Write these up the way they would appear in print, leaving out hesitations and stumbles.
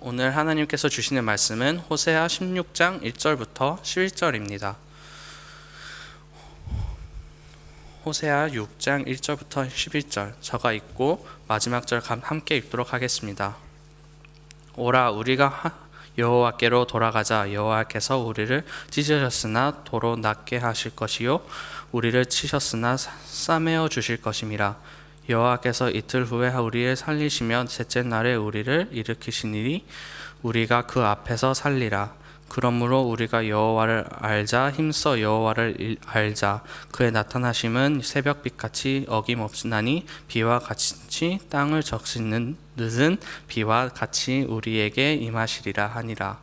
오늘 하나님께서 주시는 말씀은 호세아 16장 1절부터 11절입니다. 호세아 6장 1절부터 11절 저가 읽고 마지막 절 함께 읽도록 하겠습니다. 오라, 우리가 여호와께로 돌아가자. 여호와께서 우리를 찢으셨으나 도로 낫게 하실 것이요 우리를 치셨으나 싸매어 주실 것임이라. 여호와께서 이틀 후에 우리를 살리시며 셋째 날에 우리를 일으키시니니 우리가 그 앞에서 살리라. 그러므로 우리가 여호와를 알자. 힘써 여호와를 알자. 그의 나타나심은 새벽빛같이 어김없으나니 비와 같이 땅을 적시는 늦은 비와 같이 우리에게 임하시리라 하니라.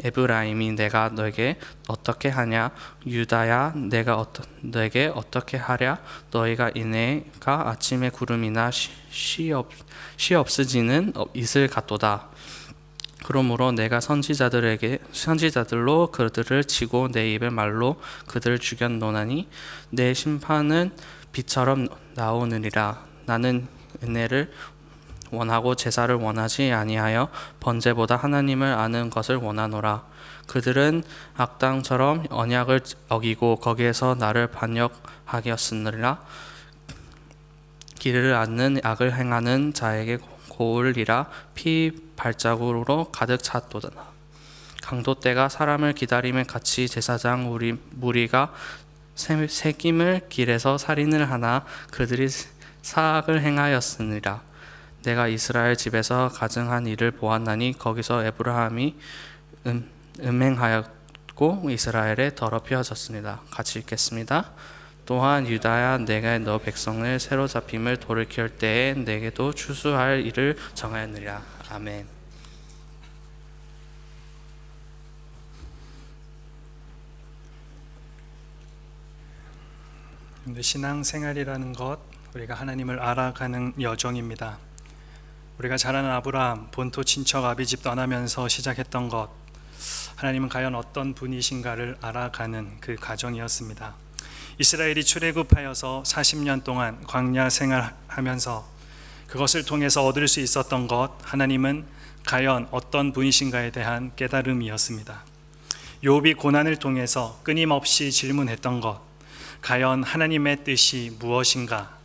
에브라임이 내가 너에게 어떻게 하냐? 유다야 내가 너에게 어떻게 하랴? 너희가 이내가 아침에 구름이나 시 없으지는 이슬 같도다. 그러므로 내가 선지자들로 그들을 치고 내 입의 말로 그들을 죽였노나니 내 심판은 비처럼 나오느니라. 나는 은혜를 원하고 제사를 원하지 아니하여 번제보다 하나님을 아는 것을 원하노라. 그들은 악당처럼 언약을 어기고 거기에서 나를 반역하겠으느라. 길을 앗는 악을 행하는 자에게 고울이라. 피 발자국으로 가득 찼도다. 강도떼가 사람을 기다림에 같이 제사장 무리가 새김을 길에서 살인을 하나 그들이 사악을 행하였으니라. 내가 이스라엘 집에서 가증한 일을 보았나니 거기서 에브라함이 음행하였고 이스라엘에 더럽혀졌습니다. 같이 읽겠습니다. 또한 유다야 내가 너 백성을 새로 잡힘을 돌이킬 때에 내게도 추수할 일을 정하였느니라. 아멘. 신앙생활이라는 것, 우리가 하나님을 알아가는 여정입니다. 우리가 잘 아는 아브라함, 본토 친척 아비집 떠나면서 시작했던 것, 하나님은 과연 어떤 분이신가를 알아가는 그 과정이었습니다. 이스라엘이 출애굽하여서 40년 동안 광야 생활하면서 그것을 통해서 얻을 수 있었던 것, 하나님은 과연 어떤 분이신가에 대한 깨달음이었습니다. 욥이 고난을 통해서 끊임없이 질문했던 것, 과연 하나님의 뜻이 무엇인가?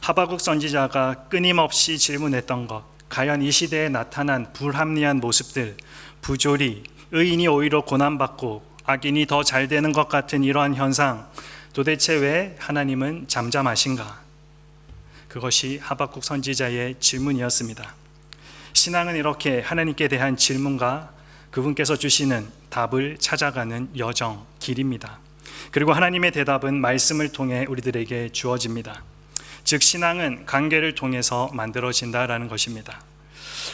하박국 선지자가 끊임없이 질문했던 것, 과연 이 시대에 나타난 불합리한 모습들, 부조리, 의인이 오히려 고난받고 악인이 더 잘 되는 것 같은 이러한 현상, 도대체 왜 하나님은 잠잠하신가? 그것이 하박국 선지자의 질문이었습니다. 신앙은 이렇게 하나님께 대한 질문과 그분께서 주시는 답을 찾아가는 여정, 길입니다. 그리고 하나님의 대답은 말씀을 통해 우리들에게 주어집니다. 즉 신앙은 관계를 통해서 만들어진다라는 것입니다.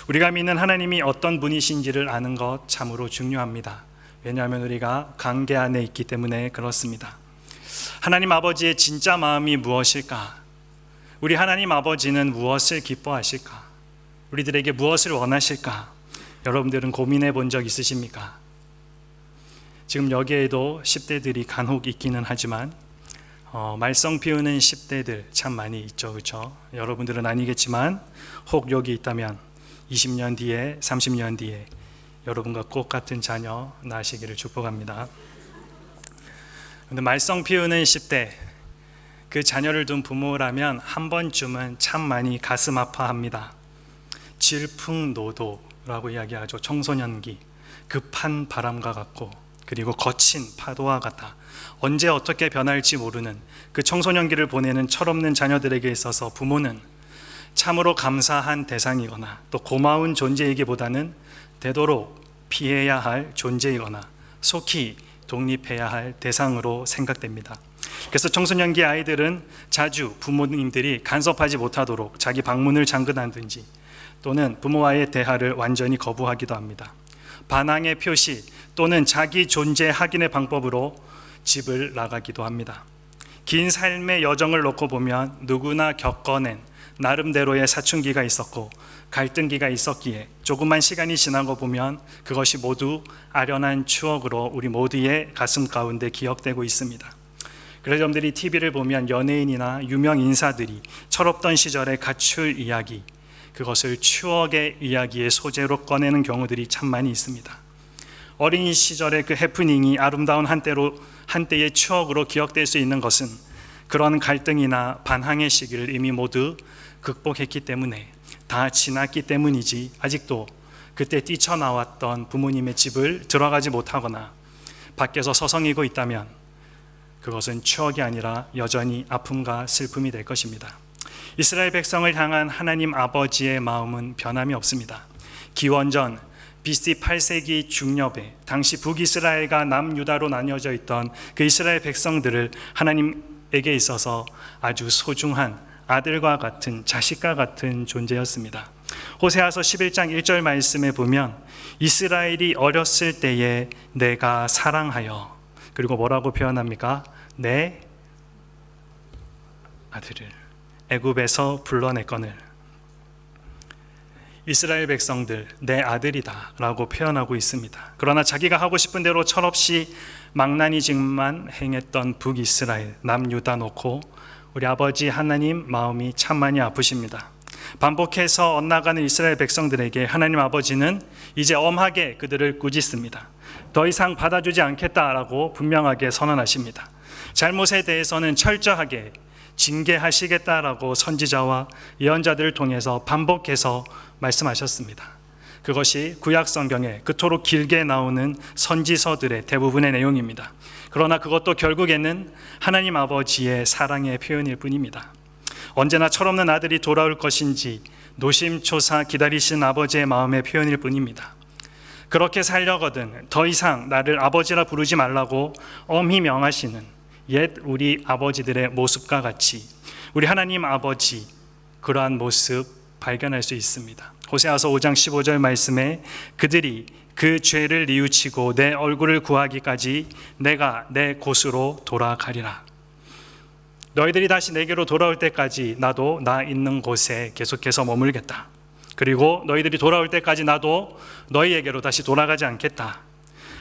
우리가 믿는 하나님이 어떤 분이신지를 아는 것 참으로 중요합니다. 왜냐하면 우리가 관계 안에 있기 때문에 그렇습니다. 하나님 아버지의 진짜 마음이 무엇일까? 우리 하나님 아버지는 무엇을 기뻐하실까? 우리들에게 무엇을 원하실까? 여러분들은 고민해 본 적 있으십니까? 지금 여기에도 10대들이 간혹 있기는 하지만 말썽 피우는 10대들 참 많이 있죠, 그렇죠? 여러분들은 아니겠지만 혹 여기 있다면 20년 뒤에 30년 뒤에 여러분과 꽃 같은 자녀 낳으시기를 축복합니다. 근데 말썽 피우는 10대, 그 자녀를 둔 부모라면 한 번쯤은 참 많이 가슴 아파합니다. 질풍노도라고 이야기하죠. 청소년기, 급한 바람과 같고 그리고 거친 파도와 같아 언제 어떻게 변할지 모르는 그 청소년기를 보내는 철없는 자녀들에게 있어서 부모는 참으로 감사한 대상이거나 또 고마운 존재이기보다는 되도록 피해야 할 존재이거나 속히 독립해야 할 대상으로 생각됩니다. 그래서 청소년기 아이들은 자주 부모님들이 간섭하지 못하도록 자기 방문을 잠그다든지 또는 부모와의 대화를 완전히 거부하기도 합니다. 반항의 표시 또는 자기 존재 확인의 방법으로 집을 나가기도 합니다. 긴 삶의 여정을 놓고 보면 누구나 겪어낸 나름대로의 사춘기가 있었고 갈등기가 있었기에 조금만 시간이 지나고 보면 그것이 모두 아련한 추억으로 우리 모두의 가슴 가운데 기억되고 있습니다. 그래서 여러분들이 TV를 보면 연예인이나 유명 인사들이 철없던 시절의 가출 이야기, 그것을 추억의 이야기의 소재로 꺼내는 경우들이 참 많이 있습니다. 어린 시절의 그 해프닝이 아름다운 한때의 추억으로 기억될 수 있는 것은 그런 갈등이나 반항의 시기를 이미 모두 극복했기 때문에, 다 지났기 때문이지, 아직도 그때 뛰쳐나왔던 부모님의 집을 들어가지 못하거나 밖에서 서성이고 있다면 그것은 추억이 아니라 여전히 아픔과 슬픔이 될 것입니다. 이스라엘 백성을 향한 하나님 아버지의 마음은 변함이 없습니다. 기원전 BC 8세기 중엽에 당시 북이스라엘과 남유다로 나뉘어져 있던 그 이스라엘 백성들을 하나님에게 있어서 아주 소중한 아들과 같은, 자식과 같은 존재였습니다. 호세아서 11장 1절 말씀에 보면 이스라엘이 어렸을 때에 내가 사랑하여, 그리고 뭐라고 표현합니까? 내 아들을 애굽에서 불러냈거늘. 이스라엘 백성들, 내 아들이다 라고 표현하고 있습니다. 그러나 자기가 하고 싶은 대로 철없이 망나니짓만 행했던 북이스라엘, 남유다 놓고 우리 아버지 하나님 마음이 참 많이 아프십니다. 반복해서 엇나가는 이스라엘 백성들에게 하나님 아버지는 이제 엄하게 그들을 꾸짖습니다. 더 이상 받아주지 않겠다라고 분명하게 선언하십니다. 잘못에 대해서는 철저하게 징계하시겠다라고 선지자와 예언자들을 통해서 반복해서 말씀하셨습니다. 그것이 구약 성경에 그토록 길게 나오는 선지서들의 대부분의 내용입니다. 그러나 그것도 결국에는 하나님 아버지의 사랑의 표현일 뿐입니다. 언제나 철없는 아들이 돌아올 것인지 노심초사 기다리신 아버지의 마음의 표현일 뿐입니다. 그렇게 살려거든 더 이상 나를 아버지라 부르지 말라고 엄히 명하시는 옛 우리 아버지들의 모습과 같이 우리 하나님 아버지 그러한 모습 발견할 수 있습니다. 호세아서 5장 15절 말씀에 그들이 그 죄를 뉘우치고 내 얼굴을 구하기까지 내가 내 곳으로 돌아가리라. 너희들이 다시 내게로 돌아올 때까지 나도 나 있는 곳에 계속해서 머물겠다. 그리고 너희들이 돌아올 때까지 나도 너희에게로 다시 돌아가지 않겠다.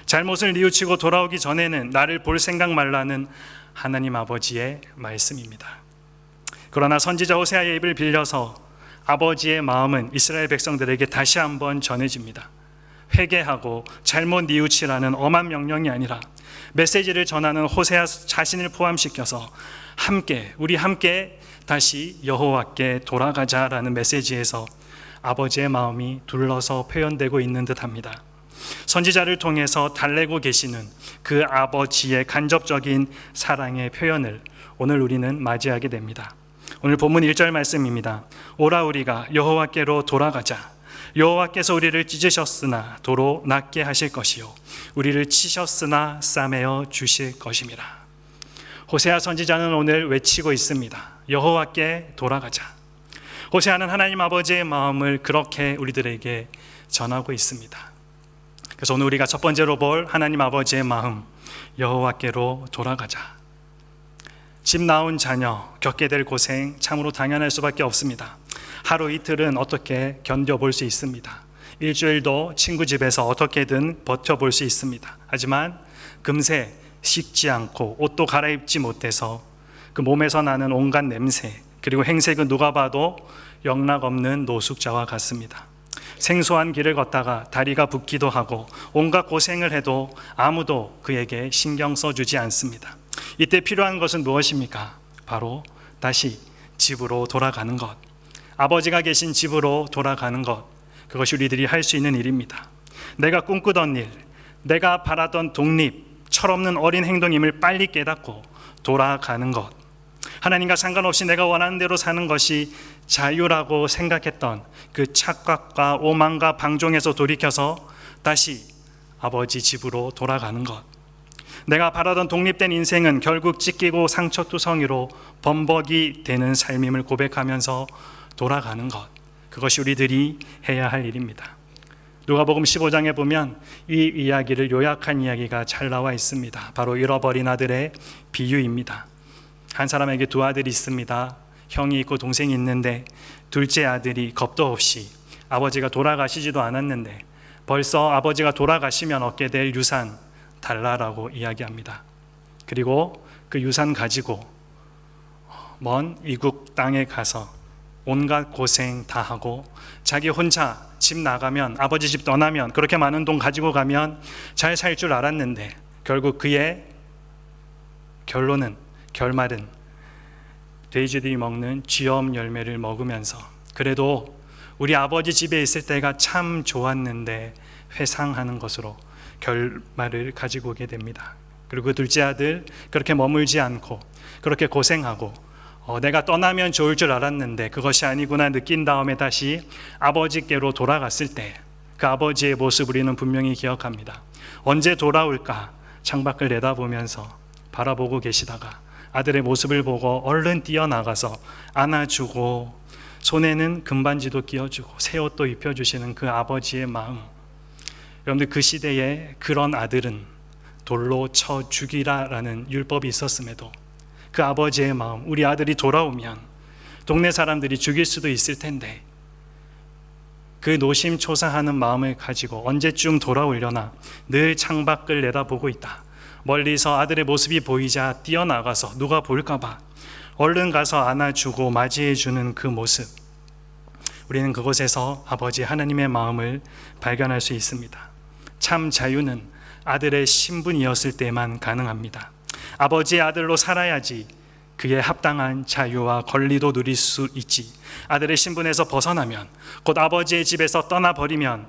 잘못을 뉘우치고 돌아오기 전에는 나를 볼 생각 말라는 하나님 아버지의 말씀입니다. 그러나 선지자 호세아의 입을 빌려서 아버지의 마음은 이스라엘 백성들에게 다시 한번 전해집니다. 회개하고 잘못 뉘우치라는 엄한 명령이 아니라 메시지를 전하는 호세아 자신을 포함시켜서 우리 함께 다시 여호와께 돌아가자라는 메시지에서 아버지의 마음이 둘러서 표현되고 있는 듯합니다. 선지자를 통해서 달래고 계시는 그 아버지의 간접적인 사랑의 표현을 오늘 우리는 맞이하게 됩니다. 오늘 본문 1절 말씀입니다. 오라 우리가 여호와께로 돌아가자. 여호와께서 우리를 찢으셨으나 도로 낫게 하실 것이요 우리를 치셨으나 싸매어 주실 것임이라. 호세아 선지자는 오늘 외치고 있습니다. 여호와께 돌아가자. 호세아는 하나님 아버지의 마음을 그렇게 우리들에게 전하고 있습니다. 그래서 오늘 우리가 첫 번째로 볼 하나님 아버지의 마음, 여호와께로 돌아가자. 집 나온 자녀 겪게 될 고생 참으로 당연할 수밖에 없습니다. 하루 이틀은 어떻게 견뎌볼 수 있습니다. 일주일도 친구 집에서 어떻게든 버텨볼 수 있습니다. 하지만 금세 씻지 않고 옷도 갈아입지 못해서 그 몸에서 나는 온갖 냄새 그리고 행색은 누가 봐도 영락없는 노숙자와 같습니다. 생소한 길을 걷다가 다리가 붓기도 하고 온갖 고생을 해도 아무도 그에게 신경 써주지 않습니다. 이때 필요한 것은 무엇입니까? 바로 다시 집으로 돌아가는 것, 아버지가 계신 집으로 돌아가는 것, 그것이 우리들이 할 수 있는 일입니다. 내가 꿈꾸던 일, 내가 바라던 독립, 철없는 어린 행동임을 빨리 깨닫고 돌아가는 것, 하나님과 상관없이 내가 원하는 대로 사는 것이 자유라고 생각했던 그 착각과 오만과 방종에서 돌이켜서 다시 아버지 집으로 돌아가는 것, 내가 바라던 독립된 인생은 결국 찢기고 상처투성이로 범벅이 되는 삶임을 고백하면서 돌아가는 것, 그것이 우리들이 해야 할 일입니다. 누가복음 15장에 보면 이 이야기를 요약한 이야기가 잘 나와 있습니다. 바로 잃어버린 아들의 비유입니다. 한 사람에게 두 아들이 있습니다. 형이 있고 동생이 있는데 둘째 아들이 겁도 없이 아버지가 돌아가시지도 않았는데 벌써 아버지가 돌아가시면 얻게 될 유산 달라라고 이야기합니다. 그리고 그 유산 가지고 먼 이국 땅에 가서 온갖 고생 다 하고 자기 혼자 집 나가면, 아버지 집 떠나면, 그렇게 많은 돈 가지고 가면 잘 살 줄 알았는데 결국 그의 결말은 돼지들이 먹는 쥐엄 열매를 먹으면서 그래도 우리 아버지 집에 있을 때가 참 좋았는데 회상하는 것으로 결말을 가지고 오게 됩니다. 그리고 그 둘째 아들 그렇게 머물지 않고 그렇게 고생하고 내가 떠나면 좋을 줄 알았는데 그것이 아니구나 느낀 다음에 다시 아버지께로 돌아갔을 때 그 아버지의 모습 우리는 분명히 기억합니다. 언제 돌아올까 창밖을 내다보면서 바라보고 계시다가 아들의 모습을 보고 얼른 뛰어나가서 안아주고 손에는 금반지도 끼워주고 새 옷도 입혀주시는 그 아버지의 마음. 여러분들, 그 시대에 그런 아들은 돌로 쳐 죽이라라는 율법이 있었음에도 그 아버지의 마음, 우리 아들이 돌아오면 동네 사람들이 죽일 수도 있을 텐데 그 노심초사하는 마음을 가지고 언제쯤 돌아오려나 늘 창밖을 내다보고 있다. 멀리서 아들의 모습이 보이자 뛰어나가서 누가 볼까봐 얼른 가서 안아주고 맞이해주는 그 모습, 우리는 그곳에서 아버지 하나님의 마음을 발견할 수 있습니다. 참 자유는 아들의 신분이었을 때만 가능합니다. 아버지의 아들로 살아야지 그에 합당한 자유와 권리도 누릴 수 있지. 아들의 신분에서 벗어나면, 곧 아버지의 집에서 떠나버리면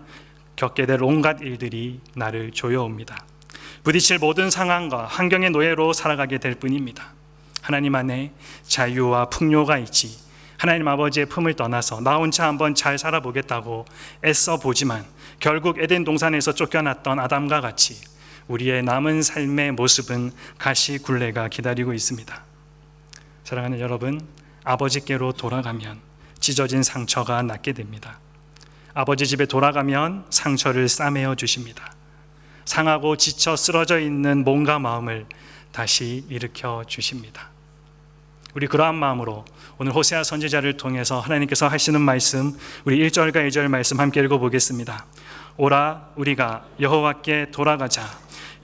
겪게 될 온갖 일들이 나를 조여옵니다. 부딪힐 모든 상황과 환경의 노예로 살아가게 될 뿐입니다. 하나님 안에 자유와 풍요가 있지. 하나님 아버지의 품을 떠나서 나 혼자 한번 잘 살아보겠다고 애써 보지만 결국 에덴 동산에서 쫓겨났던 아담과 같이 우리의 남은 삶의 모습은 가시굴레가 기다리고 있습니다. 사랑하는 여러분, 아버지께로 돌아가면 찢어진 상처가 낫게 됩니다. 아버지 집에 돌아가면 상처를 싸매어 주십니다. 상하고 지쳐 쓰러져 있는 몸과 마음을 다시 일으켜 주십니다. 우리 그러한 마음으로 오늘 호세아 선지자를 통해서 하나님께서 하시는 말씀, 우리 1절과 2절 말씀 함께 읽어보겠습니다. 오라 우리가 여호와께 돌아가자.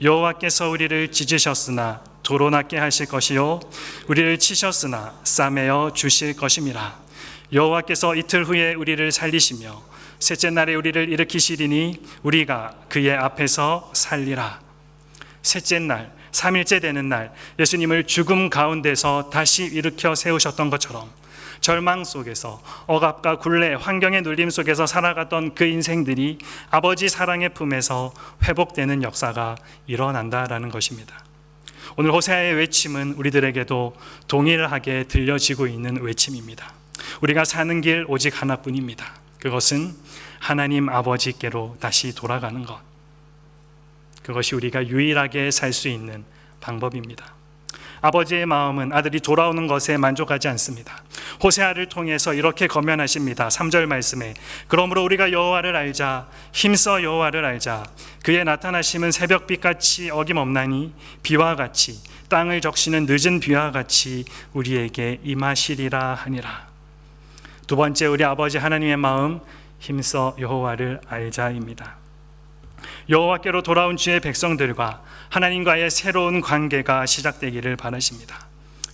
여호와께서 우리를 찢으셨으나 도로 낫게 하실 것이요 우리를 치셨으나 싸매어 주실 것임이라. 여호와께서 이틀 후에 우리를 살리시며 셋째 날에 우리를 일으키시리니 우리가 그의 앞에서 살리라. 셋째 날, 3일째 되는 날 예수님을 죽음 가운데서 다시 일으켜 세우셨던 것처럼 절망 속에서 억압과 굴레, 환경의 눌림 속에서 살아갔던 그 인생들이 아버지 사랑의 품에서 회복되는 역사가 일어난다라는 것입니다. 오늘 호세아의 외침은 우리들에게도 동일하게 들려지고 있는 외침입니다. 우리가 사는 길 오직 하나뿐입니다. 그것은 하나님 아버지께로 다시 돌아가는 것. 그것이 우리가 유일하게 살 수 있는 방법입니다. 아버지의 마음은 아들이 돌아오는 것에 만족하지 않습니다. 호세아를 통해서 이렇게 권면하십니다. 3절 말씀에 그러므로 우리가 여호와를 알자. 힘써 여호와를 알자. 그의 나타나심은 새벽빛같이 어김없나니 비와 같이 땅을 적시는 늦은 비와 같이 우리에게 임하시리라 하니라. 두 번째, 우리 아버지 하나님의 마음, 힘써 여호와를 알자입니다. 여호와께로 돌아온 주의 백성들과 하나님과의 새로운 관계가 시작되기를 바라십니다.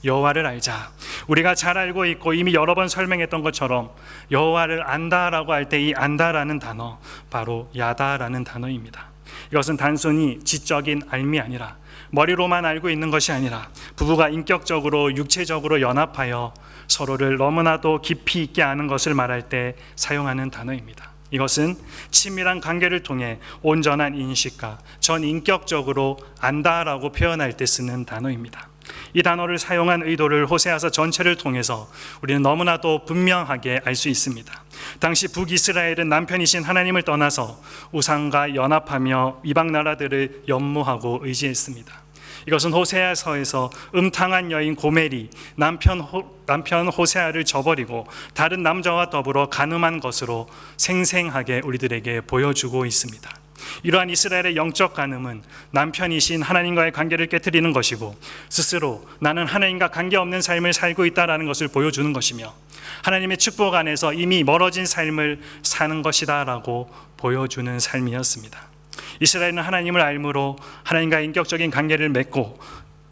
여호와를 알자. 우리가 잘 알고 있고 이미 여러 번 설명했던 것처럼 여호와를 안다라고 할 때 이 안다라는 단어, 바로 야다라는 단어입니다. 이것은 단순히 지적인 알미 아니라, 머리로만 알고 있는 것이 아니라 부부가 인격적으로 육체적으로 연합하여 서로를 너무나도 깊이 있게 아는 것을 말할 때 사용하는 단어입니다. 이것은 친밀한 관계를 통해 온전한 인식과 전인격적으로 안다라고 표현할 때 쓰는 단어입니다. 이 단어를 사용한 의도를 호세아서 전체를 통해서 우리는 너무나도 분명하게 알 수 있습니다. 당시 북이스라엘은 남편이신 하나님을 떠나서 우상과 연합하며 이방 나라들을 연모하고 의지했습니다. 이것은 호세아서에서 음탕한 여인 고멜이 남편 호세아를 저버리고 다른 남자와 더불어 간음한 것으로 생생하게 우리들에게 보여주고 있습니다. 이러한 이스라엘의 영적 간음은 남편이신 하나님과의 관계를 깨트리는 것이고 스스로 나는 하나님과 관계없는 삶을 살고 있다는 것을 보여주는 것이며 하나님의 축복 안에서 이미 멀어진 삶을 사는 것이다 라고 보여주는 삶이었습니다. 이스라엘은 하나님을 알므로 하나님과 인격적인 관계를 맺고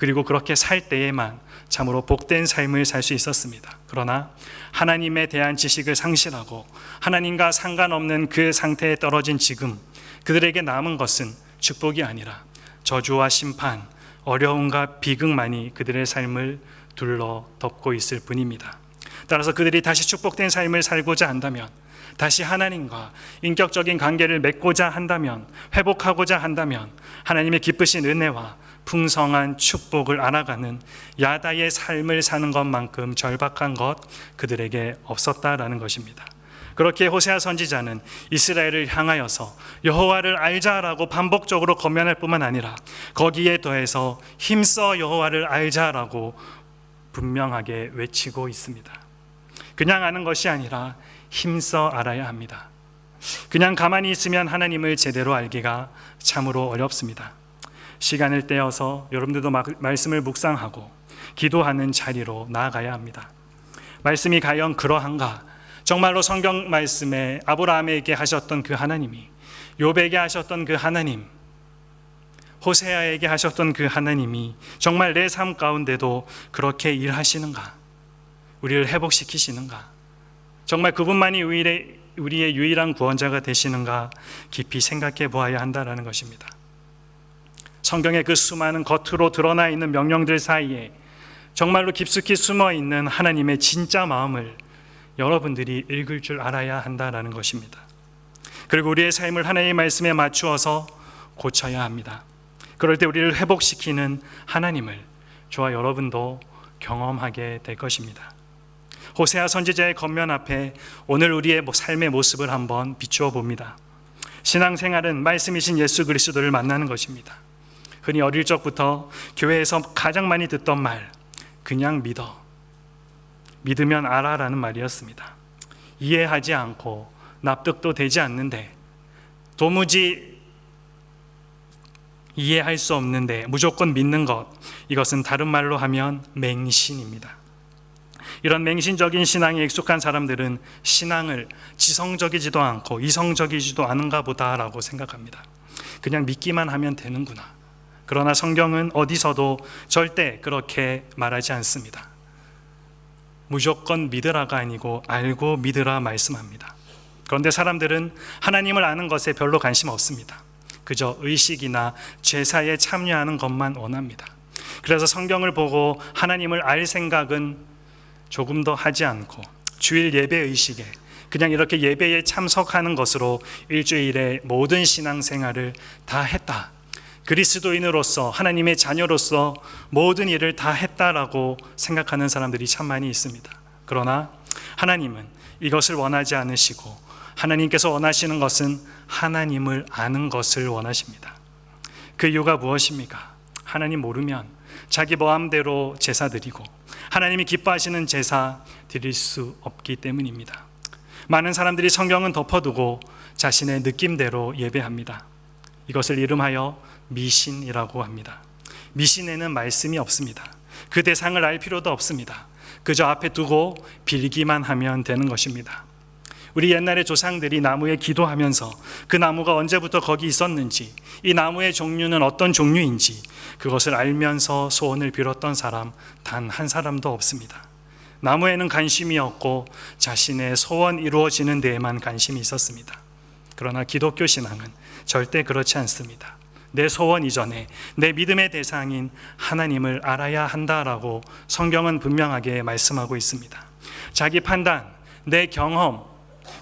그리고 그렇게 살 때에만 참으로 복된 삶을 살 수 있었습니다. 그러나 하나님에 대한 지식을 상실하고 하나님과 상관없는 그 상태에 떨어진 지금 그들에게 남은 것은 축복이 아니라 저주와 심판, 어려움과 비극만이 그들의 삶을 둘러 덮고 있을 뿐입니다. 따라서 그들이 다시 축복된 삶을 살고자 한다면, 다시 하나님과 인격적인 관계를 맺고자 한다면, 회복하고자 한다면 하나님의 기쁘신 은혜와 풍성한 축복을 알아가는 야다의 삶을 사는 것만큼 절박한 것 그들에게 없었다라는 것입니다. 그렇게 호세아 선지자는 이스라엘을 향하여서 여호와를 알자라고 반복적으로 권면할 뿐만 아니라 거기에 더해서 힘써 여호와를 알자라고 분명하게 외치고 있습니다. 그냥 아는 것이 아니라 힘써 알아야 합니다. 그냥 가만히 있으면 하나님을 제대로 알기가 참으로 어렵습니다. 시간을 떼어서 여러분들도 말씀을 묵상하고 기도하는 자리로 나아가야 합니다. 말씀이 과연 그러한가? 정말로 성경 말씀에 아브라함에게 하셨던 그 하나님이, 욥에게 하셨던 그 하나님, 호세아에게 하셨던 그 하나님이 정말 내 삶 가운데도 그렇게 일하시는가? 우리를 회복시키시는가? 정말 그분만이 우리의 유일한 구원자가 되시는가? 깊이 생각해 보아야 한다는 것입니다. 성경의 그 수많은 겉으로 드러나 있는 명령들 사이에 정말로 깊숙이 숨어 있는 하나님의 진짜 마음을 여러분들이 읽을 줄 알아야 한다는 것입니다. 그리고 우리의 삶을 하나님의 말씀에 맞추어서 고쳐야 합니다. 그럴 때 우리를 회복시키는 하나님을 저와 여러분도 경험하게 될 것입니다. 호세아 선지자의 권면 앞에 오늘 우리의 삶의 모습을 한번 비추어 봅니다. 신앙생활은 말씀이신 예수 그리스도를 만나는 것입니다. 흔히 어릴 적부터 교회에서 가장 많이 듣던 말, 그냥 믿어, 믿으면 알아라는 말이었습니다. 이해하지 않고 납득도 되지 않는데, 도무지 이해할 수 없는데 무조건 믿는 것, 이것은 다른 말로 하면 맹신입니다. 이런 맹신적인 신앙에 익숙한 사람들은 신앙을 지성적이지도 않고 이성적이지도 않은가 보다라고 생각합니다. 그냥 믿기만 하면 되는구나. 그러나 성경은 어디서도 절대 그렇게 말하지 않습니다. 무조건 믿으라가 아니고 알고 믿으라 말씀합니다. 그런데 사람들은 하나님을 아는 것에 별로 관심 없습니다. 그저 의식이나 제사에 참여하는 것만 원합니다. 그래서 성경을 보고 하나님을 알 생각은 조금도 하지 않고 주일 예배 의식에 그냥 이렇게 예배에 참석하는 것으로 일주일의 모든 신앙생활을 다 했다. 그리스도인으로서 하나님의 자녀로서 모든 일을 다 했다라고 생각하는 사람들이 참 많이 있습니다. 그러나 하나님은 이것을 원하지 않으시고 하나님께서 원하시는 것은 하나님을 아는 것을 원하십니다. 그 이유가 무엇입니까? 하나님 모르면 자기 마음대로 제사 드리고 하나님이 기뻐하시는 제사 드릴 수 없기 때문입니다. 많은 사람들이 성경은 덮어두고 자신의 느낌대로 예배합니다. 이것을 이름하여 미신이라고 합니다. 미신에는 말씀이 없습니다. 그 대상을 알 필요도 없습니다. 그저 앞에 두고 빌기만 하면 되는 것입니다. 우리 옛날의 조상들이 나무에 기도하면서 그 나무가 언제부터 거기 있었는지, 이 나무의 종류는 어떤 종류인지 그것을 알면서 소원을 빌었던 사람 단 한 사람도 없습니다. 나무에는 관심이 없고 자신의 소원 이루어지는 데에만 관심이 있었습니다. 그러나 기독교 신앙은 절대 그렇지 않습니다. 내 소원 이전에 내 믿음의 대상인 하나님을 알아야 한다라고 성경은 분명하게 말씀하고 있습니다. 자기 판단, 내 경험,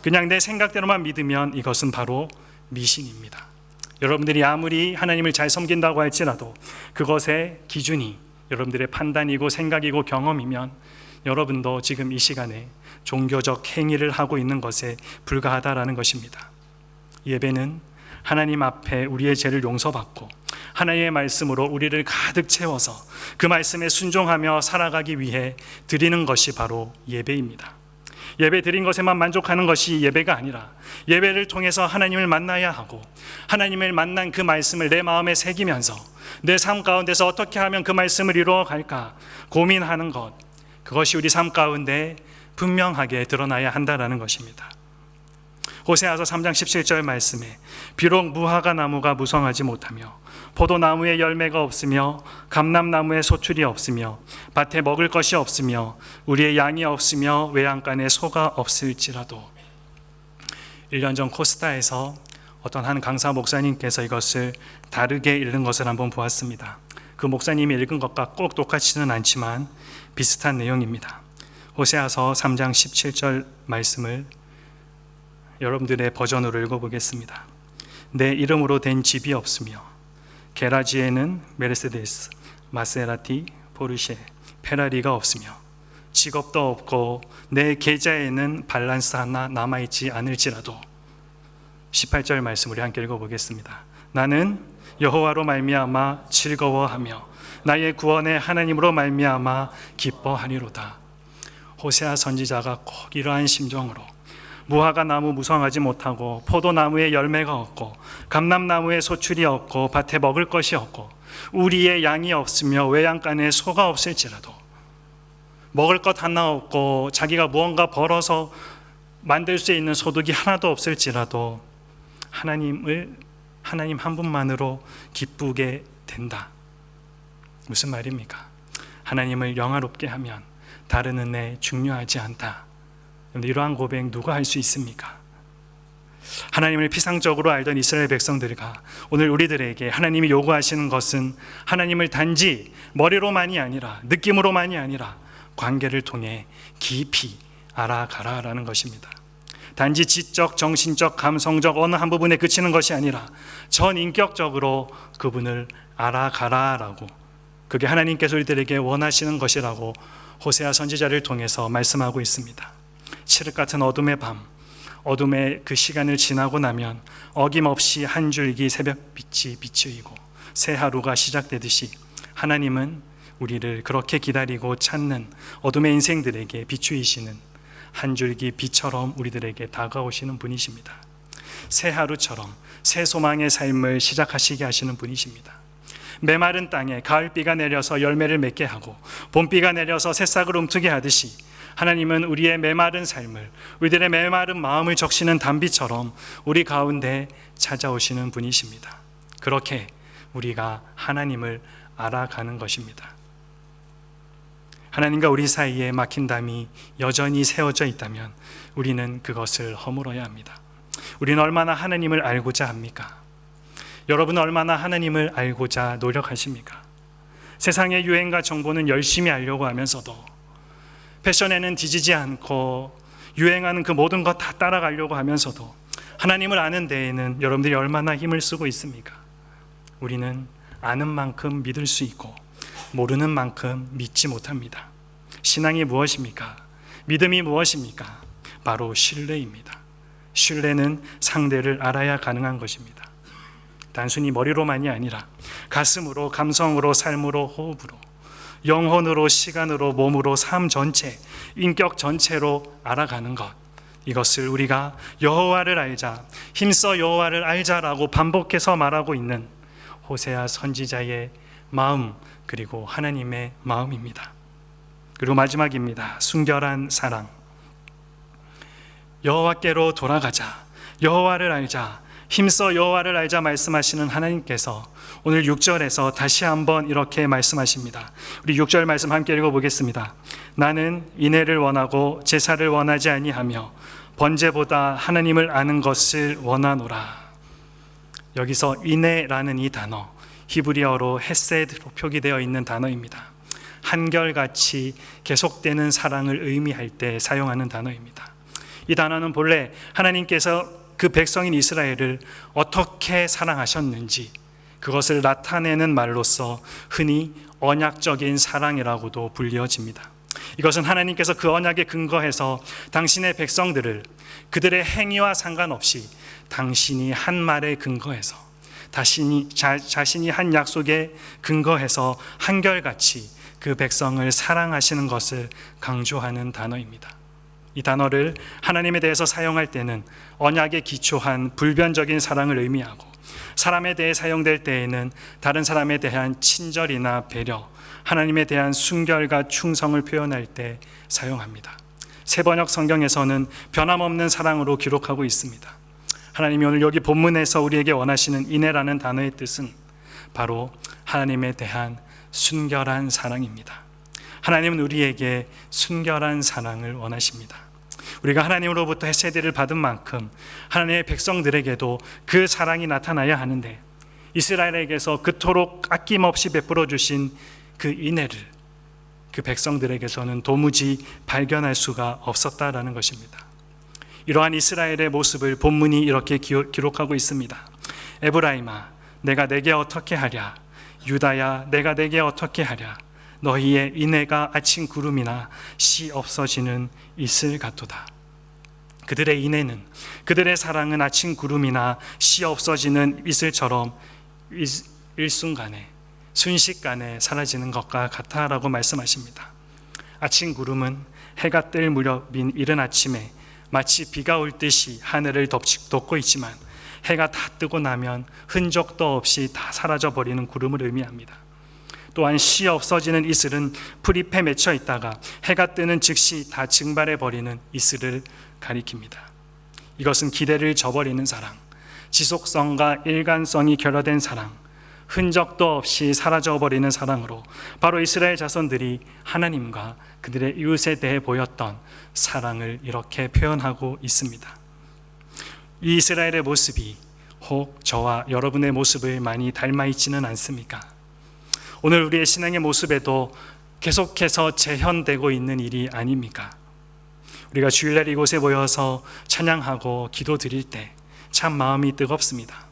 그냥 내 생각대로만 믿으면 이것은 바로 미신입니다. 여러분들이 아무리 하나님을 잘 섬긴다고 할지라도 그것의 기준이 여러분들의 판단이고 생각이고 경험이면 여러분도 지금 이 시간에 종교적 행위를 하고 있는 것에 불과하다라는 것입니다. 예배는 하나님 앞에 우리의 죄를 용서받고 하나님의 말씀으로 우리를 가득 채워서 그 말씀에 순종하며 살아가기 위해 드리는 것이 바로 예배입니다. 예배 드린 것에만 만족하는 것이 예배가 아니라 예배를 통해서 하나님을 만나야 하고 하나님을 만난 그 말씀을 내 마음에 새기면서 내 삶 가운데서 어떻게 하면 그 말씀을 이루어 갈까 고민하는 것, 그것이 우리 삶 가운데 분명하게 드러나야 한다는 것입니다. 호세아서 3장 17절 말씀에 비록 무화과 나무가 무성하지 못하며 포도나무에 열매가 없으며 감람나무에 소출이 없으며 밭에 먹을 것이 없으며 우리의 양이 없으며 외양간에 소가 없을지라도. 1년 전 코스타에서 어떤 한 강사 목사님께서 이것을 다르게 읽는 것을 한번 보았습니다. 그 목사님이 읽은 것과 꼭 똑같지는 않지만 비슷한 내용입니다. 호세아서 3장 17절 말씀을 여러분들의 버전으로 읽어보겠습니다. 내 이름으로 된 집이 없으며 게라지에는 메르세데스, 마세라티, 포르쉐, 페라리가 없으며 직업도 없고 내 계좌에는 발란스 하나 남아있지 않을지라도. 18절 말씀 우리 함께 읽어보겠습니다. 나는 여호와로 말미암아 즐거워하며 나의 구원의 하나님으로 말미암아 기뻐하리로다. 호세아 선지자가 꼭 이러한 심정으로 무화과 나무 무성하지 못하고 포도나무에 열매가 없고 감람나무에 소출이 없고 밭에 먹을 것이 없고 우리의 양이 없으며 외양간에 소가 없을지라도, 먹을 것 하나 없고 자기가 무언가 벌어서 만들 수 있는 소득이 하나도 없을지라도 하나님 한 분만으로 기쁘게 된다. 무슨 말입니까? 하나님을 영화롭게 하면 다른 은혜 중요하지 않다. 이러한 고백 누가 할 수 있습니까? 하나님을 피상적으로 알던 이스라엘 백성들과 오늘 우리들에게 하나님이 요구하시는 것은 하나님을 단지 머리로만이 아니라 느낌으로만이 아니라 관계를 통해 깊이 알아가라라는 것입니다. 단지 지적, 정신적, 감성적 어느 한 부분에 그치는 것이 아니라 전인격적으로 그분을 알아가라라고, 그게 하나님께서 우리들에게 원하시는 것이라고 호세아 선지자를 통해서 말씀하고 있습니다. 칠흑 같은 어둠의 밤, 어둠의 그 시간을 지나고 나면 어김없이 한 줄기 새벽빛이 비추이고 새 하루가 시작되듯이 하나님은 우리를 그렇게 기다리고 찾는 어둠의 인생들에게 비추이시는 한 줄기 빛처럼 우리들에게 다가오시는 분이십니다. 새 하루처럼 새 소망의 삶을 시작하시게 하시는 분이십니다. 메마른 땅에 가을비가 내려서 열매를 맺게 하고 봄비가 내려서 새싹을 움트게 하듯이 하나님은 우리의 메마른 삶을, 우리들의 메마른 마음을 적시는 단비처럼 우리 가운데 찾아오시는 분이십니다. 그렇게 우리가 하나님을 알아가는 것입니다. 하나님과 우리 사이에 막힌 담이 여전히 세워져 있다면 우리는 그것을 허물어야 합니다. 우리는 얼마나 하나님을 알고자 합니까? 여러분은 얼마나 하나님을 알고자 노력하십니까? 세상의 유행과 정보는 열심히 알려고 하면서도, 패션에는 뒤지지 않고 유행하는 그 모든 것 다 따라가려고 하면서도 하나님을 아는 데에는 여러분들이 얼마나 힘을 쓰고 있습니까? 우리는 아는 만큼 믿을 수 있고 모르는 만큼 믿지 못합니다. 신앙이 무엇입니까? 믿음이 무엇입니까? 바로 신뢰입니다. 신뢰는 상대를 알아야 가능한 것입니다. 단순히 머리로만이 아니라 가슴으로, 감성으로, 삶으로, 호흡으로, 영혼으로, 시간으로, 몸으로, 삶 전체, 인격 전체로 알아가는 것, 이것을 우리가 여호와를 알자, 힘써 여호와를 알자라고 반복해서 말하고 있는 호세아 선지자의 마음, 그리고 하나님의 마음입니다. 그리고 마지막입니다. 순결한 사랑. 여호와께로 돌아가자, 여호와를 알자, 힘써 여호와를 알자 말씀하시는 하나님께서 오늘 6절에서 다시 한번 이렇게 말씀하십니다. 우리 6절 말씀 함께 읽어보겠습니다. 나는 인애를 원하고 제사를 원하지 아니하며 번제보다 하나님을 아는 것을 원하노라. 여기서 인애라는 이 단어, 히브리어로 헤세드로 표기되어 있는 단어입니다. 한결같이 계속되는 사랑을 의미할 때 사용하는 단어입니다. 이 단어는 본래 하나님께서 그 백성인 이스라엘을 어떻게 사랑하셨는지 그것을 나타내는 말로서 흔히 언약적인 사랑이라고도 불리어집니다. 이것은 하나님께서 그 언약에 근거해서 당신의 백성들을 그들의 행위와 상관없이 당신이 한 말에 근거해서 자신이 한 약속에 근거해서 한결같이 그 백성을 사랑하시는 것을 강조하는 단어입니다. 이 단어를 하나님에 대해서 사용할 때는 언약에 기초한 불변적인 사랑을 의미하고, 사람에 대해 사용될 때에는 다른 사람에 대한 친절이나 배려, 하나님에 대한 순결과 충성을 표현할 때 사용합니다. 새번역 성경에서는 변함없는 사랑으로 기록하고 있습니다. 하나님이 오늘 여기 본문에서 우리에게 원하시는 인애라는 단어의 뜻은 바로 하나님에 대한 순결한 사랑입니다. 하나님은 우리에게 순결한 사랑을 원하십니다. 우리가 하나님으로부터 헤세드를 받은 만큼 하나님의 백성들에게도 그 사랑이 나타나야 하는데, 이스라엘에게서 그토록 아낌없이 베풀어 주신 그 인애를 그 백성들에게서는 도무지 발견할 수가 없었다라는 것입니다. 이러한 이스라엘의 모습을 본문이 이렇게 기록하고 있습니다. 에브라임아, 내가 내게 어떻게 하랴? 유다야, 내가 내게 어떻게 하랴? 너희의 인애가 아침 구름이나 씨 없어지는 이슬 같도다. 그들의 인애는, 그들의 사랑은 아침 구름이나 씨 없어지는 이슬처럼 일순간에, 순식간에 사라지는 것과 같다라고 말씀하십니다. 아침 구름은 해가 뜰 무렵인 이른 아침에 마치 비가 올 듯이 하늘을 덮고 있지만, 해가 다 뜨고 나면 흔적도 없이 다 사라져버리는 구름을 의미합니다. 또한 씨 없어지는 이슬은 풀잎에 맺혀 있다가 해가 뜨는 즉시 다 증발해버리는 이슬을 가리킵니다. 이것은 기대를 저버리는 사랑, 지속성과 일관성이 결여된 사랑, 흔적도 없이 사라져버리는 사랑으로 바로 이스라엘 자손들이 하나님과 그들의 이웃에 대해 보였던 사랑을 이렇게 표현하고 있습니다. 이 이스라엘의 모습이 혹 저와 여러분의 모습을 많이 닮아 있지는 않습니까? 오늘 우리의 신앙의 모습에도 계속해서 재현되고 있는 일이 아닙니까? 우리가 주일날 이곳에 모여서 찬양하고 기도 드릴 때 참 마음이 뜨겁습니다.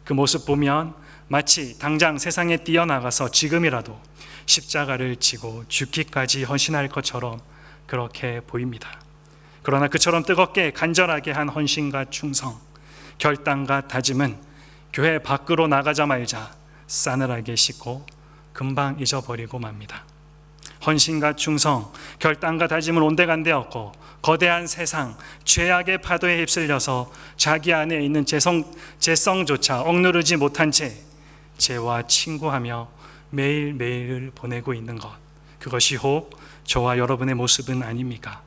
그 모습 보면 마치 당장 세상에 뛰어나가서 지금이라도 십자가를 지고 죽기까지 헌신할 것처럼 그렇게 보입니다. 그러나 그처럼 뜨겁게 간절하게 한 헌신과 충성, 결단과 다짐은 교회 밖으로 나가자마자 싸늘하게 식고 금방 잊어버리고 맙니다. 헌신과 충성, 결단과 다짐은 온데간데 없고 거대한 세상, 죄악의 파도에 휩쓸려서 자기 안에 있는 재성조차 억누르지 못한 채 죄와 친구하며 매일매일을 보내고 있는 것, 그것이 혹 저와 여러분의 모습은 아닙니까?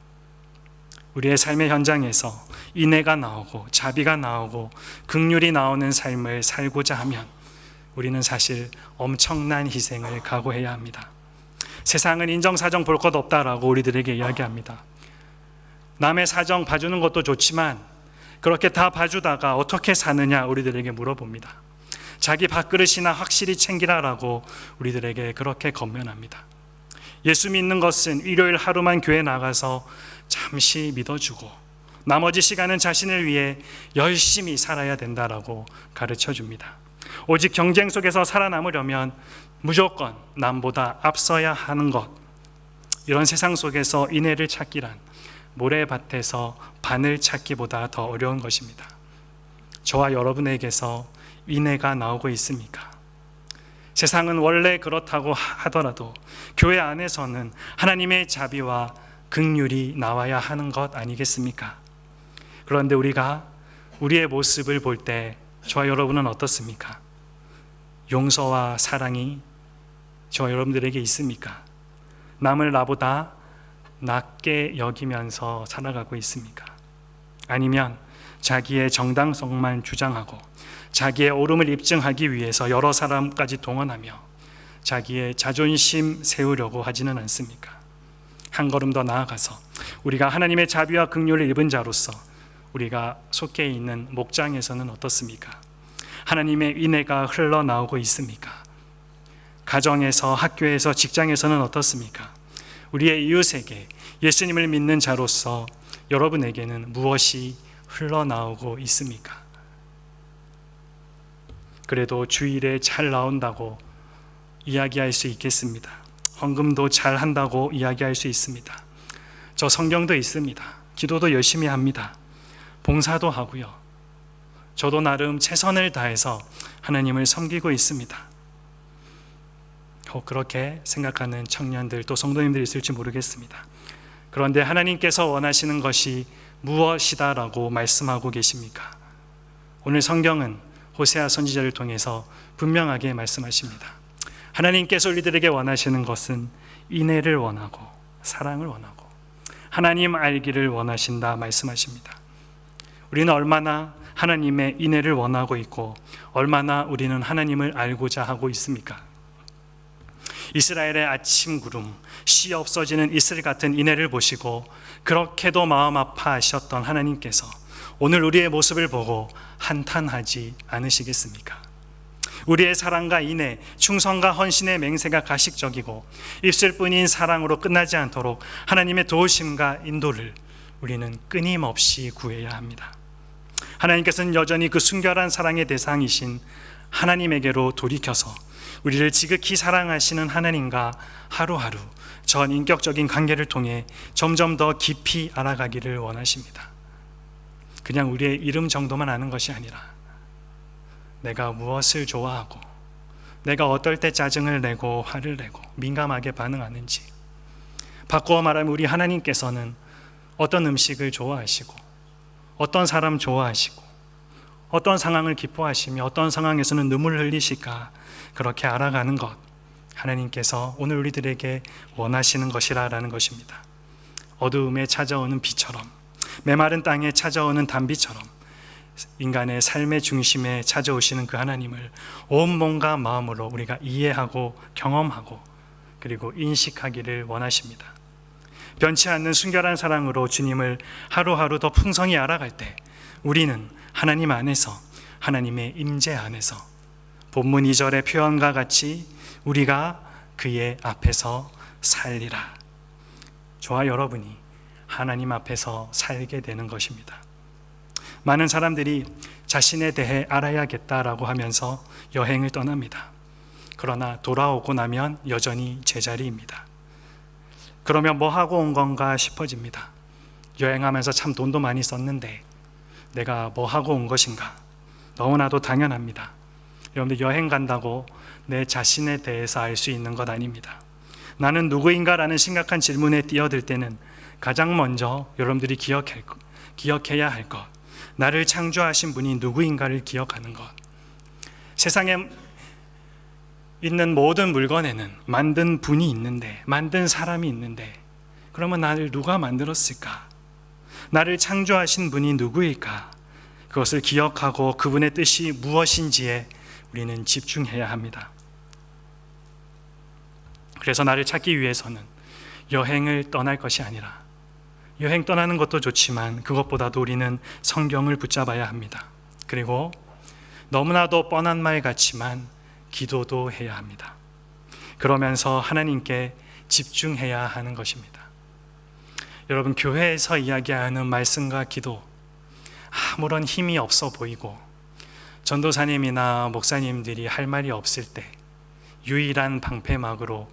우리의 삶의 현장에서 인애가 나오고 자비가 나오고 긍휼이 나오는 삶을 살고자 하면 우리는 사실 엄청난 희생을 각오해야 합니다. 세상은 인정사정 볼 것 없다라고 우리들에게 이야기합니다. 남의 사정 봐주는 것도 좋지만 그렇게 다 봐주다가 어떻게 사느냐 우리들에게 물어봅니다. 자기 밥그릇이나 확실히 챙기라라고 우리들에게 그렇게 권면합니다. 예수 믿는 것은 일요일 하루만 교회 나가서 잠시 믿어주고 나머지 시간은 자신을 위해 열심히 살아야 된다라고 가르쳐 줍니다. 오직 경쟁 속에서 살아남으려면 무조건 남보다 앞서야 하는 것, 이런 세상 속에서 인애를 찾기란 모래밭에서 바늘 찾기보다 더 어려운 것입니다. 저와 여러분에게서 인애가 나오고 있습니까? 세상은 원래 그렇다고 하더라도 교회 안에서는 하나님의 자비와 긍휼이 나와야 하는 것 아니겠습니까? 그런데 우리가 우리의 모습을 볼 때 저와 여러분은 어떻습니까? 용서와 사랑이 저와 여러분들에게 있습니까? 남을 나보다 낮게 여기면서 살아가고 있습니까? 아니면 자기의 정당성만 주장하고 자기의 옳음을 입증하기 위해서 여러 사람까지 동원하며 자기의 자존심 세우려고 하지는 않습니까? 한 걸음 더 나아가서 우리가 하나님의 자비와 긍휼을 입은 자로서 우리가 속해 있는 목장에서는 어떻습니까? 하나님의 인애가 흘러나오고 있습니까? 가정에서, 학교에서, 직장에서는 어떻습니까? 우리의 이웃에게 예수님을 믿는 자로서 여러분에게는 무엇이 흘러나오고 있습니까? 그래도 주일에 잘 나온다고 이야기할 수 있겠습니다. 헌금도 잘 한다고 이야기할 수 있습니다. 저 성경도 있습니다. 기도도 열심히 합니다. 봉사도 하고요. 저도 나름 최선을 다해서 하나님을 섬기고 있습니다. 그렇게 생각하는 청년들 또 성도님들이 있을지 모르겠습니다. 그런데 하나님께서 원하시는 것이 무엇이다라고 말씀하고 계십니까? 오늘 성경은 호세아 선지자를 통해서 분명하게 말씀하십니다. 하나님께서 우리들에게 원하시는 것은 인애를 원하고 사랑을 원하고 하나님 알기를 원하신다 말씀하십니다. 우리는 얼마나 하나님의 인애를 원하고 있고 얼마나 우리는 하나님을 알고자 하고 있습니까? 이스라엘의 아침 구름, 시 없어지는 이슬 같은 인애를 보시고 그렇게도 마음 아파하셨던 하나님께서 오늘 우리의 모습을 보고 한탄하지 않으시겠습니까? 우리의 사랑과 인애, 충성과 헌신의 맹세가 가식적이고 입술뿐인 사랑으로 끝나지 않도록 하나님의 도우심과 인도를 우리는 끊임없이 구해야 합니다. 하나님께서는 여전히 그 순결한 사랑의 대상이신 하나님에게로 돌이켜서 우리를 지극히 사랑하시는 하나님과 하루하루 전인격적인 관계를 통해 점점 더 깊이 알아가기를 원하십니다. 그냥 우리의 이름 정도만 아는 것이 아니라 내가 무엇을 좋아하고 내가 어떨 때 짜증을 내고 화를 내고 민감하게 반응하는지, 바꾸어 말하면 우리 하나님께서는 어떤 음식을 좋아하시고 어떤 사람 좋아하시고 어떤 상황을 기뻐하시며 어떤 상황에서는 눈물을 흘리실까, 그렇게 알아가는 것, 하나님께서 오늘 우리들에게 원하시는 것이라는 것입니다. 어두움에 찾아오는 비처럼, 메마른 땅에 찾아오는 단비처럼 인간의 삶의 중심에 찾아오시는 그 하나님을 온 몸과 마음으로 우리가 이해하고 경험하고 그리고 인식하기를 원하십니다. 변치 않는 순결한 사랑으로 주님을 하루하루 더 풍성히 알아갈 때 우리는 하나님 안에서, 하나님의 임재 안에서 본문 2절의 표현과 같이 우리가 그의 앞에서 살리라. 저와 여러분이 하나님 앞에서 살게 되는 것입니다. 많은 사람들이 자신에 대해 알아야겠다라고 하면서 여행을 떠납니다. 그러나 돌아오고 나면 여전히 제자리입니다. 그러면 뭐 하고 온 건가 싶어집니다. 여행하면서 참 돈도 많이 썼는데 내가 뭐 하고 온 것인가? 너무나도 당연합니다. 여러분들, 여행 간다고 내 자신에 대해서 알 수 있는 것 아닙니다. 나는 누구인가라는 심각한 질문에 뛰어들 때는 가장 먼저 여러분들이 기억해야 할 것, 나를 창조하신 분이 누구인가를 기억하는 것. 세상에 있는 모든 물건에는 만든 분이 있는데, 만든 사람이 있는데, 그러면 나를 누가 만들었을까? 나를 창조하신 분이 누구일까? 그것을 기억하고 그분의 뜻이 무엇인지에 우리는 집중해야 합니다. 그래서 나를 찾기 위해서는 여행을 떠날 것이 아니라, 여행 떠나는 것도 좋지만 그것보다도 우리는 성경을 붙잡아야 합니다. 그리고 너무나도 뻔한 말 같지만 기도도 해야 합니다. 그러면서 하나님께 집중해야 하는 것입니다. 여러분, 교회에서 이야기하는 말씀과 기도, 아무런 힘이 없어 보이고 전도사님이나 목사님들이 할 말이 없을 때 유일한 방패막으로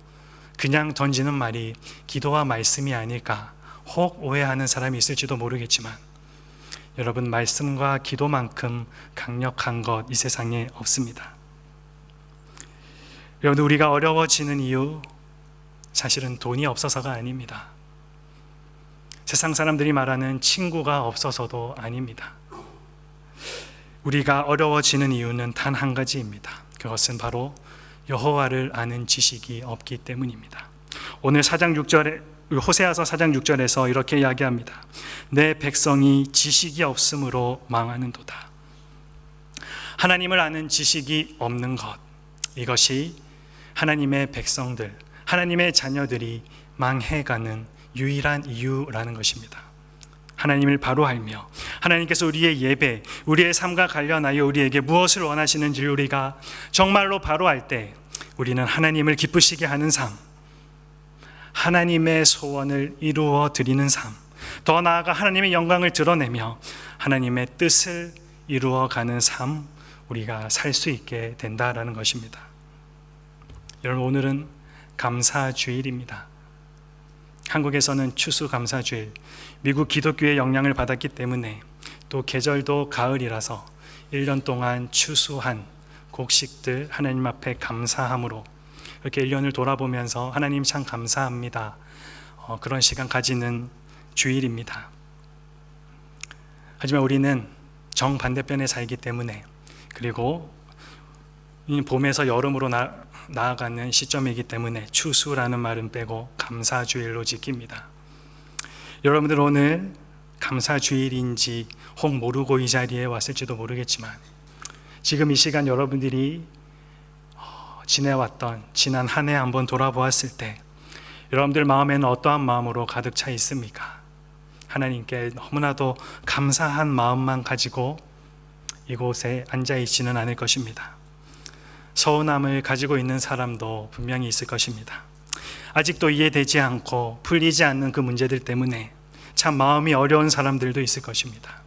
그냥 던지는 말이 기도와 말씀이 아닐까 혹 오해하는 사람이 있을지도 모르겠지만, 여러분, 말씀과 기도만큼 강력한 것 이 세상에 없습니다. 여러분, 우리가 어려워지는 이유, 사실은 돈이 없어서가 아닙니다. 세상 사람들이 말하는 친구가 없어서도 아닙니다. 우리가 어려워지는 이유는 단 한 가지입니다. 그것은 바로 여호와를 아는 지식이 없기 때문입니다. 오늘 호세아서 4장 6절에서 이렇게 이야기합니다. 내 백성이 지식이 없으므로 망하는도다. 하나님을 아는 지식이 없는 것, 이것이 하나님의 백성들, 하나님의 자녀들이 망해가는 유일한 이유라는 것입니다. 하나님을 바로 알며 하나님께서 우리의 예배, 우리의 삶과 관련하여 우리에게 무엇을 원하시는지 우리가 정말로 바로 알 때 우리는 하나님을 기쁘시게 하는 삶, 하나님의 소원을 이루어 드리는 삶, 더 나아가 하나님의 영광을 드러내며 하나님의 뜻을 이루어 가는 삶, 우리가 살 수 있게 된다라는 것입니다. 여러분, 오늘은 감사주일입니다. 한국에서는 추수감사주일, 미국 기독교의 영향을 받았기 때문에 또 계절도 가을이라서 1년 동안 추수한 곡식들 하나님 앞에 감사함으로 이렇게 1년을 돌아보면서 하나님 참 감사합니다, 그런 시간 가지는 주일입니다. 하지만 우리는 정반대편에 살기 때문에, 그리고 봄에서 여름으로 나아가는 시점이기 때문에 추수라는 말은 빼고 감사주일로 지킵니다. 여러분들, 오늘 감사주일인지 혹 모르고 이 자리에 왔을지도 모르겠지만 지금 이 시간 여러분들이 지내왔던 지난 한 해 한번 돌아보았을 때 여러분들 마음에는 어떠한 마음으로 가득 차 있습니까? 하나님께 너무나도 감사한 마음만 가지고 이곳에 앉아 있지는 않을 것입니다. 서운함을 가지고 있는 사람도 분명히 있을 것입니다. 아직도 이해되지 않고 풀리지 않는 그 문제들 때문에 참 마음이 어려운 사람들도 있을 것입니다.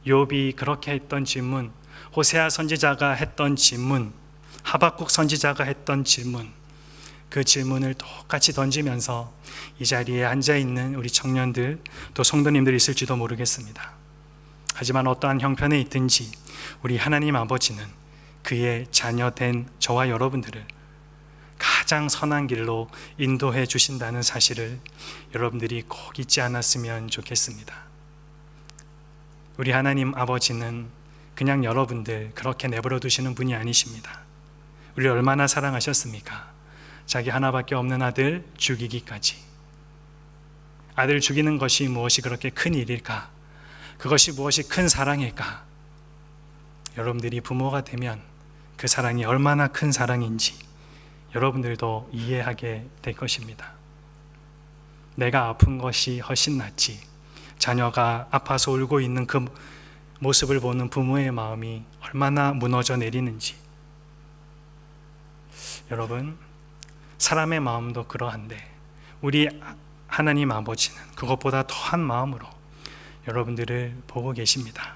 욥이 그렇게 했던 질문, 호세아 선지자가 했던 질문, 하박국 선지자가 했던 질문, 그 질문을 똑같이 던지면서 이 자리에 앉아있는 우리 청년들 또 성도님들이 있을지도 모르겠습니다. 하지만 어떠한 형편에 있든지 우리 하나님 아버지는 그의 자녀된 저와 여러분들을 가장 선한 길로 인도해 주신다는 사실을 여러분들이 꼭 잊지 않았으면 좋겠습니다. 우리 하나님 아버지는 그냥 여러분들 그렇게 내버려 두시는 분이 아니십니다. 우리를 얼마나 사랑하셨습니까? 자기 하나밖에 없는 아들 죽이기까지. 아들 죽이는 것이 무엇이 그렇게 큰 일일까? 그것이 무엇이 큰 사랑일까? 여러분들이 부모가 되면 그 사랑이 얼마나 큰 사랑인지 여러분들도 이해하게 될 것입니다. 내가 아픈 것이 훨씬 낫지. 자녀가 아파서 울고 있는 그 모습을 보는 부모의 마음이 얼마나 무너져 내리는지. 여러분, 사람의 마음도 그러한데 우리 하나님 아버지는 그것보다 더한 마음으로 여러분들을 보고 계십니다.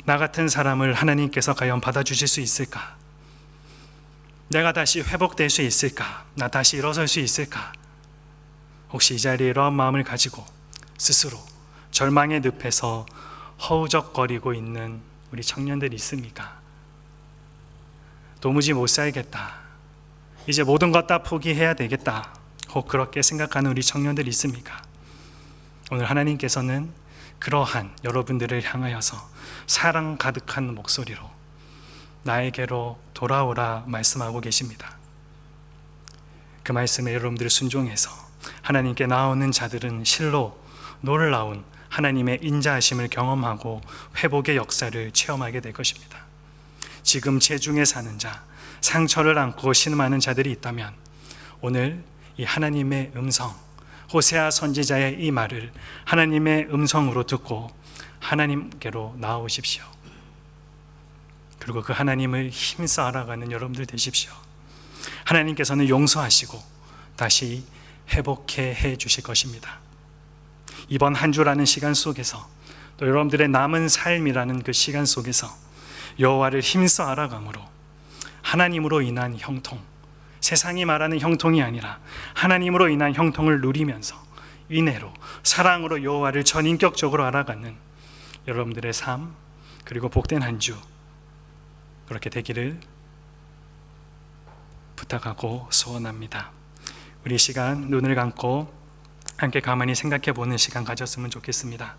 나 같은 사람을 하나님께서 과연 받아주실 수 있을까? 내가 다시 회복될 수 있을까? 나 다시 일어설 수 있을까? 혹시 이 자리에 이러한 마음을 가지고 스스로 절망의 늪에서 허우적거리고 있는 우리 청년들이 있습니까? 도무지 못 살겠다. 이제 모든 것 다 포기해야 되겠다. 혹 그렇게 생각하는 우리 청년들이 있습니까? 오늘 하나님께서는 그러한 여러분들을 향하여서 사랑 가득한 목소리로 나에게로 돌아오라 말씀하고 계십니다. 그 말씀에 여러분들이 순종해서 하나님께 나오는 자들은 실로 놀라운 하나님의 인자하심을 경험하고 회복의 역사를 체험하게 될 것입니다. 지금 재중에 사는 자, 상처를 안고 신음하는 자들이 있다면 오늘 이 하나님의 음성, 호세아 선지자의 이 말을 하나님의 음성으로 듣고 하나님께로 나아오십시오. 그리고 그 하나님을 힘써 알아가는 여러분들 되십시오. 하나님께서는 용서하시고 다시 회복해 해 주실 것입니다. 이번 한 주라는 시간 속에서 또 여러분들의 남은 삶이라는 그 시간 속에서 여호와를 힘써 알아감으로 하나님으로 인한 형통, 세상이 말하는 형통이 아니라 하나님으로 인한 형통을 누리면서 인애로 사랑으로 여호와를 전인격적으로 알아가는 여러분들의 삶, 그리고 복된 한 주 그렇게 되기를 부탁하고 소원합니다. 우리 시간 눈을 감고 함께 가만히 생각해 보는 시간 가졌으면 좋겠습니다.